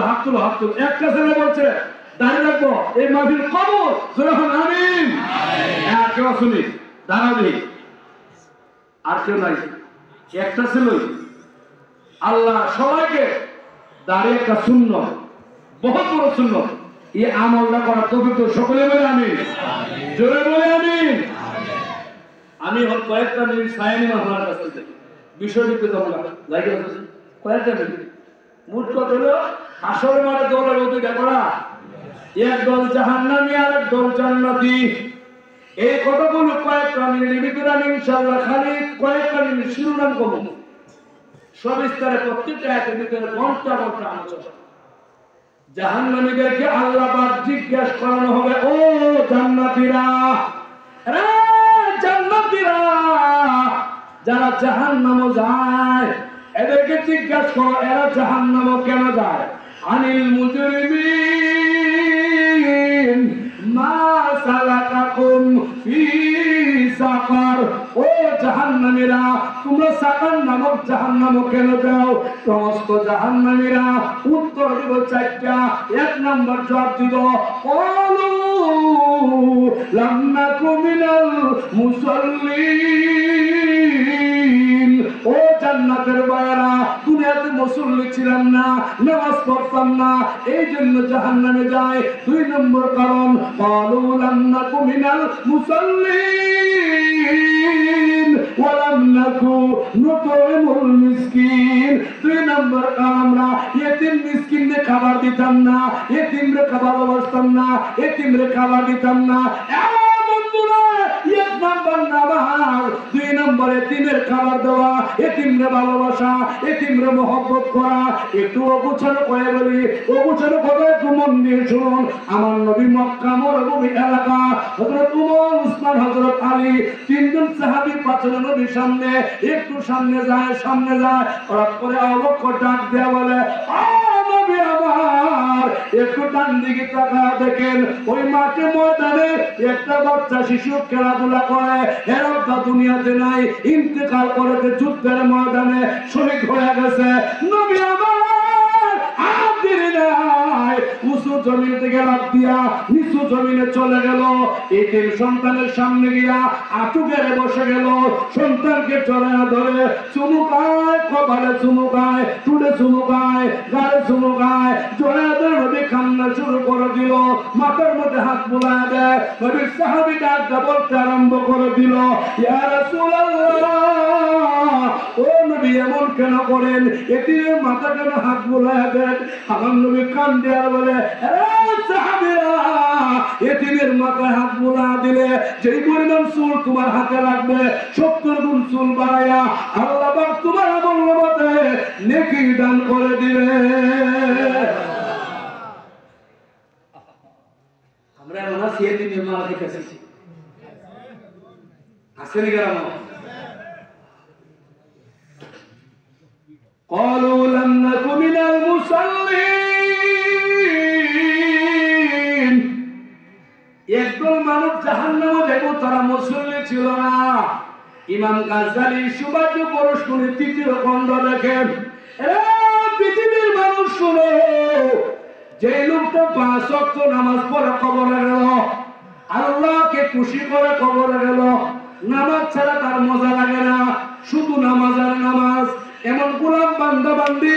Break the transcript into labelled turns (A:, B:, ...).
A: হাত তুল। একটা ছেলে বলছে দাঁড়িয়ে রাখবো এই মাহফিল কবর, যখন আমিন। হ্যাঁ কেউ শুনি দাঁড়াবি, আর কেউ নাই, একটা ছেলেই। আল্লাহ সবাইকে দাঁড়িয়ে একটা সুন্নত, বহুত বড় সুন্নত, এই আমলটা করার তৌফিক তো সকলে বলে আমিন, জোরে বলে আমিন। আমি কয়েকটা মিনিট সায়নি আপনার কাছ থেকে বিষয়টি পেতাম লাগে কয়েকটা মিনিট। মোট কথা হলো হাসরের মাঠে দৌড়ের অধিকার করা, এক দল জাহান্নামী আর এক দল জান্নাতি। এই কথাগুলো কয়েকটা মিনিটের ভিতরে আমি ইনশাআল্লাহ খালি কয়েকটা মিনিট শিরোনাম করব, সবিস্তারে প্রত্যেকটা আয়াতের ভিতরে ঘন্টা ঘন্টা আলোচনা। জাহান্নামীদেরকে আল্লাহ পাক জিজ্ঞাসা করানো হবে, ও জান্নাতীরা, জান্নাতীরা যারা জাহান্নামে যায় এদেরকে জিজ্ঞাসা করো এরা জাহান্নামে কেন যায়। আনিল মুজরিমিন মা সালাকাকুম ফি সাকার, ও জাহান্নামীরা তোমরা সাকার নামক জাহান্নামে কেন যাও। সমস্ত জাহান্নামীরা উত্তর দিব চারটা। এক নম্বর জবাব দিব ক্বালু লাম নাকু মিনাল মুসাল্লিন, ও জান্নাতের বায়ারা দুনিয়াতে মুসল্লি ছিলাম না, নামাজ পড়তাম না, এই জন্য জাহান্নামে যায়। দুই নম্বর কারণ ক্বালু লাম নাকু মিনাল মুসাল্লিন ওয়া লাম নাকু নুতইমুল মিসকিন, দুই নম্বর কারণ আমরা ইতিম মিসকিনকে খাবার দিতাম না, ইতিমরে খাবার ভালোবাসতাম না, ইতিমরে খাবার দিতাম না। এক নম্বর নামাজ, দুই নম্বর এতিমের খাবার দেওয়া, এতিমরে ভালোবাসা, এতিমরে মহব্বত করা। একটু অগুছানো করে বলি, অগুছানো কথা একটু মন দিয়ে শুনুন। আমার নবী মক্কা মরুভূমি এলাকা, হযরত ওমর, উসমান, হযরত আলী তিনজন সাহাবী পাঁচজন নবীর সামনে একটু সামনে যায় হঠাৎ করে আবু বকর ডাক দেয়া বলে, নবী আমার একটু ডান দিকে তাকায় দেখেন, ওই মাঠে ময়দানে একটা বাচ্চা শিশু খেলাধুলা করে, এরা দুনিয়াতে নাই, ইন্তেকাল করেছে যুদ্ধের ময়দানে, শহীদ হয়ে গেছে। নবী আমার উঁচু জমিন থেকে লাফ দিয়া নিচু জমিনে চলে গেল, এতিম সন্তানের সামনে গিয়া আঁটু গেড়ে বসে গেল, সন্তানকে জড়ায় ধরে চুমুকায়, কপালে চুমুকায়, টুটে চুমুকায়, গালে চুমুকায়, জড়ায় ধরে নবী কান্না শুরু করে দিল, মাথার মধ্যে হাত বুলায় দেয়। নবীর সাহাবী ডাকটা বলতে আরম্ভ করে দিল, ইয়া রাসূলুল্লাহ, ও নবী এমন কেন করেন, এতিমের মাথা কেন হাত বুলায় দেন। আমার নবী কান্দে আর বলে, সাহাবীরা এতিমের মাথায় হাত বুলা দিলে যেই পরিমাণ চুল তোমার হাতে লাগবে 70 গুণ চুল বাড়াইয়া আল্লাহ পাক তোমার আমল নামাতে নেকি দান করে দিবে। আমরা ওনা এতিমের মাথা দেখেছি আসেনি কেন? قالوا لم نكن من المصلين, একদল মানুষ জাহান্নামে যাবে তারা মুসল্লি ছিল না। ইমাম গাজ্জালী সুবাদ পরশমণি তৃতীয় খণ্ড দেখেন, পৃথিবীর মানুষ শুনো, যে লোকটা 5 ওয়াক্ত নামাজ পড়ে কবরে গেল, আল্লাহকে খুশি করে কবরে গেল, নামাজ ছাড়া তার মজা লাগে না, শুধু নামাজ আর নামাজ, এমন গোলাম বান্দা বান্দি